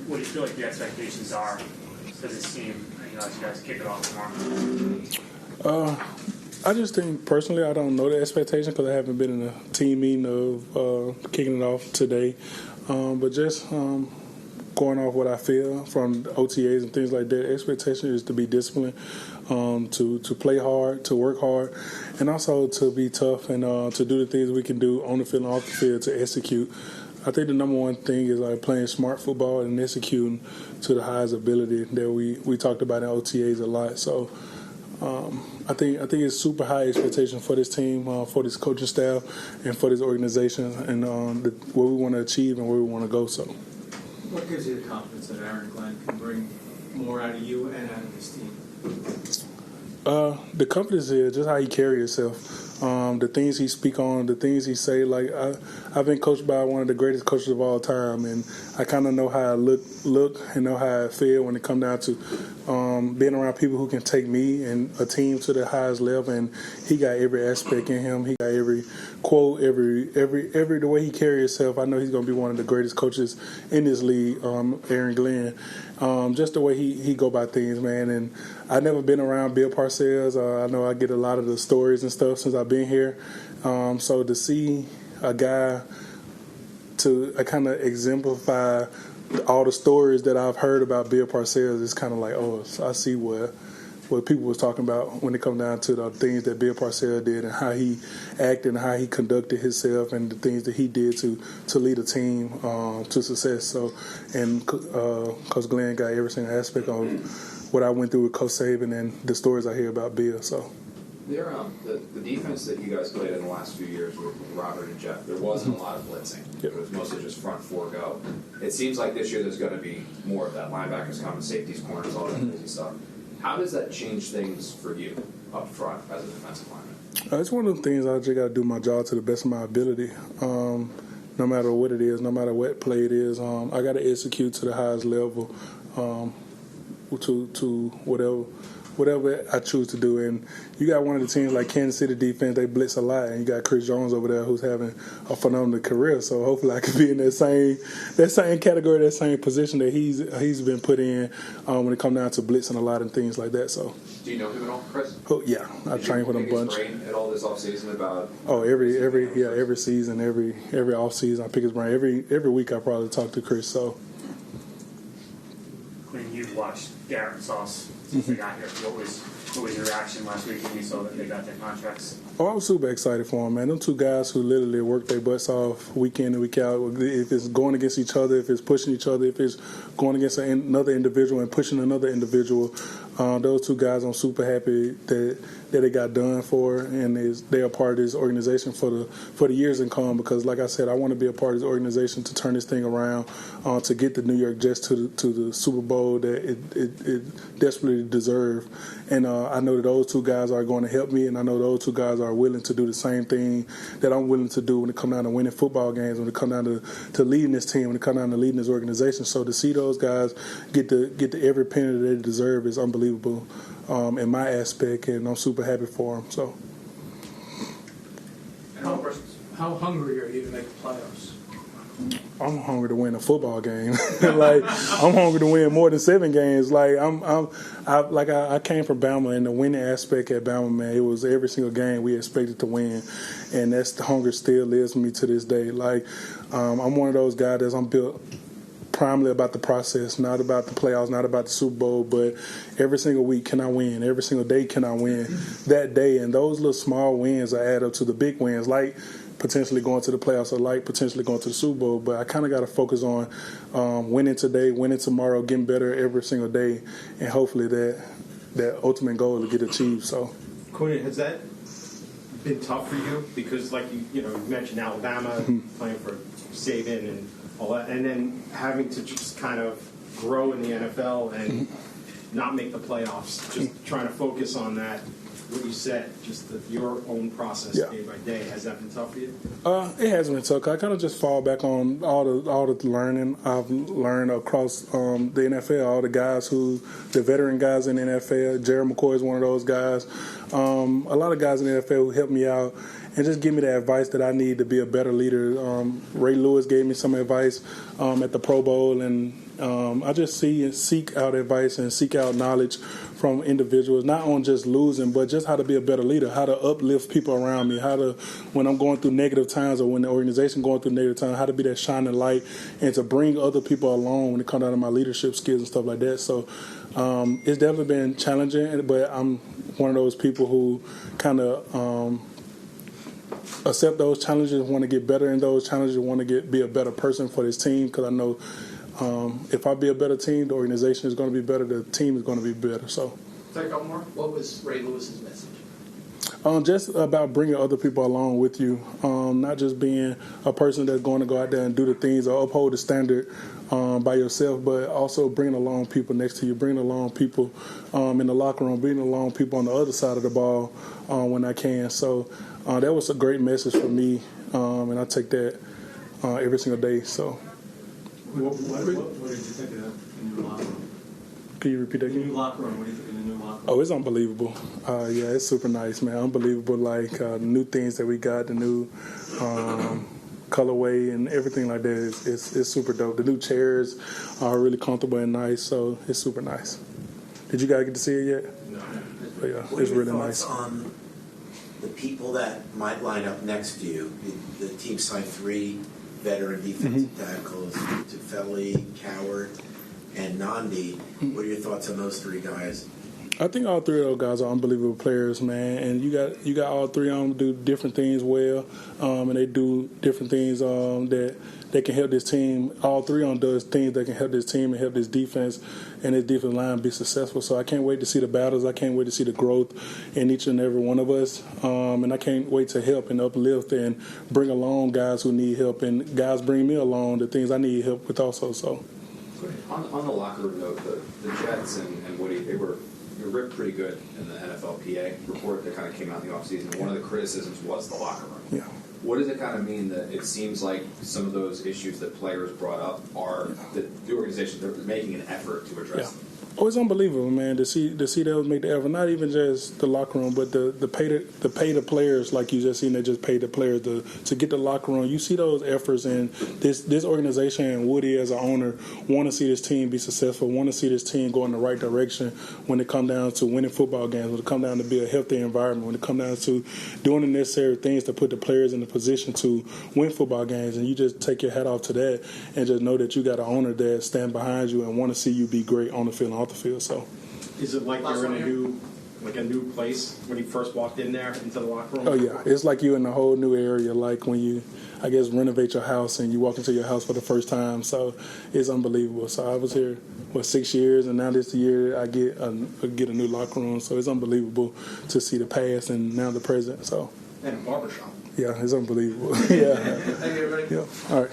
What do you feel like the expectations are for this team, as you guys kick it off tomorrow? I just think, personally, I don't know the expectation because I haven't been in a team meeting of kicking it off today. But just going off what I feel from OTAs and things like that, expectation is to be disciplined, to play hard, to work hard, and also to be tough and to do the things we can do on the field and off the field to execute. I think the number one thing is playing smart football and executing to the highest ability that we talked about in OTAs a lot. So I think it's super high expectation for this team, for this coaching staff, and for this organization, and what we want to achieve and where we want to go. So, what gives you the confidence that Aaron Glenn can bring more out of you and out of this team? The confidence is just how he carries himself. The things he speak on, the things he say. Like I've been coached by one of the greatest coaches of all time, and I kind of know how I look and know how I feel when it comes down to being around people who can take me and a team to the highest level. And he got every aspect in him. He got every quote, every the way he carries himself. I know he's going to be one of the greatest coaches in this league, Aaron Glenn. Just the way he go about things, man. And I've never been around Bill Parcells. I know I get a lot of the stories and stuff since I've been here. So to see a guy to kind of exemplify all the stories that I've heard about Bill Parcells is kind of like, oh, so I see what people was talking about when it come down to the things that Bill Parcells did and how he acted and how he conducted himself and the things that he did to lead a team to success. So, and Coach Glenn got every single aspect of what I went through with Coach Saban and the stories I hear about Bill. So, the defense that you guys played in the last few years with Robert and Jeff, there wasn't a lot of blitzing. Yep. It was mostly just front four go. It seems like this year there's going to be more of that. Linebackers coming, safeties, corners, all that crazy stuff. How does that change things for you up front as a defensive lineman? It's one of the things I just got to do my job to the best of my ability. No matter what it is, no matter what play it is, I got to execute to the highest level to whatever I choose to do. And you got one of the teams like Kansas City defense, they blitz a lot, and you got Chris Jones over there who's having a phenomenal career. So hopefully I can be in that same category, that same position that he's been put in when it comes down to blitzing a lot and things like that. So. Do you know him at all, Chris? Oh yeah, I trained with him a bunch. Did you pick his brain at all this offseason about? Oh, every season, every offseason I pick his brain. Every week I probably talk to Chris. So. When you've watched Garrett and Sauce since they got here, what was your reaction last week when you saw that they got their contracts? Oh, I was super excited for them, man. Them two guys who literally work their butts off week in and week out. If it's going against each other, if it's pushing each other, if it's going against another individual and pushing another individual, those two guys I'm super happy that they got done for, and they're a part of this organization for the years to come. Because, like I said, I want to be a part of this organization to turn this thing around, to get the New York Jets to the Super Bowl that it desperately deserve. And I know that those two guys are going to help me, and I know those two guys are willing to do the same thing that I'm willing to do when it comes down to winning football games, when it comes down to leading this team, when it comes down to leading this organization. So to see those guys get the every penny that they deserve is unbelievable in my aspect, and I'm super happy for them. So, How hungry are you to make the playoffs? I'm hungry to win a football game. I'm hungry to win more than 7 games. I came from Bama, and the winning aspect at Bama, man, it was every single game we expected to win, and that's the hunger still lives with me to this day. I'm one of those guys that's I'm built primarily about the process, not about the playoffs, not about the Super Bowl, but every single week can I win? Every single day can I win that day? And those little small wins add up to the big wins, like potentially going to the playoffs or like potentially going to the Super Bowl. But I kind of got to focus on winning today, winning tomorrow, getting better every single day, and hopefully that ultimate goal will get achieved. So, Quinnen, has that been tough for you? Because, like you mentioned Alabama, playing for Saban and all that, and then having to just kind of grow in the NFL and not make the playoffs, just trying to focus on that. What you said, just your own process day by day, has that been tough for you? It hasn't been tough. I kind of just fall back on all the learning I've learned across the NFL. All the veteran guys in the NFL. Jerry McCoy is one of those guys. A lot of guys in the NFL who helped me out and just give me the advice that I need to be a better leader. Ray Lewis gave me some advice at the Pro Bowl, and I just seek out advice and seek out knowledge from individuals, not on just losing, but just how to be a better leader, how to uplift people around me, how to, when I'm going through negative times or when the organization going through negative times, how to be that shining light and to bring other people along when it comes down to my leadership skills and stuff like that. So it's definitely been challenging, but I'm one of those people who kind of accept those challenges, want to get better in those challenges, want to be a better person for this team, because I know if I be a better team, the organization is going to be better, the team is going to be better. So, Take a couple more. What was Ray Lewis's message? Just about bringing other people along with you, not just being a person that's going to go out there and do the things or uphold the standard by yourself, but also bringing along people next to you, bringing along people in the locker room, bringing along people on the other side of the ball when I can. So that was a great message for me, and I take that every single day. So. What did you think of the new locker room? Can you repeat that again? The new locker room. What do you think of the new locker room? Oh, it's unbelievable. Yeah, it's super nice, man. Unbelievable, like the new things that we got, the new colorway and everything like that. It's super dope. The new chairs are really comfortable and nice, so it's super nice. Did you guys get to see it yet? No. But yeah, What it's are your really thoughts nice. on the people that might line up next to you? The team signed 3 veteran defensive tackles, Tufeli, Coward, and Nandi. What are your thoughts on those 3 guys? I think all 3 of those guys are unbelievable players, man. And you got all 3 of them do different things well, and they do different things that they can help this team. All 3 of them does things that can help this team and help this defense and this defensive line be successful. So I can't wait to see the battles. I can't wait to see the growth in each and every one of us, and I can't wait to help and uplift and bring along guys who need help, and guys bring me along the things I need help with also. So On the locker room note, the Jets and Woody, they were ripped pretty good in the NFLPA report that kind of came out in the offseason. One of the criticisms was the locker room. yeah. What does it kind of mean that it seems like some of those issues that players brought up are that the organization, they're making an effort to address them? Oh, it's unbelievable, man, to see those make the effort. Not even just the locker room, but the pay the players, like you just seen. They just pay the players to get the locker room. You see those efforts, and this organization and Woody as an owner want to see this team be successful. Want to see this team go in the right direction when it come down to winning football games. When it come down to be a healthy environment. When it come down to doing the necessary things to put the players in the position to win football games. And you just take your hat off to that, and just know that you got an owner that stand behind you and want to see you be great on the field and off the field. So, Is it like you're in a new place when you first walked in there into the locker room? oh yeah, it's like you in a whole new area, like when you, I guess, renovate your house and you walk into your house for the first time. So it's unbelievable. So I was here 6 years, and now this year I get a new locker room. So it's unbelievable to see the past and now the present. So And a barbershop. yeah, it's unbelievable. Yeah. Thank you, everybody. Yeah. All right.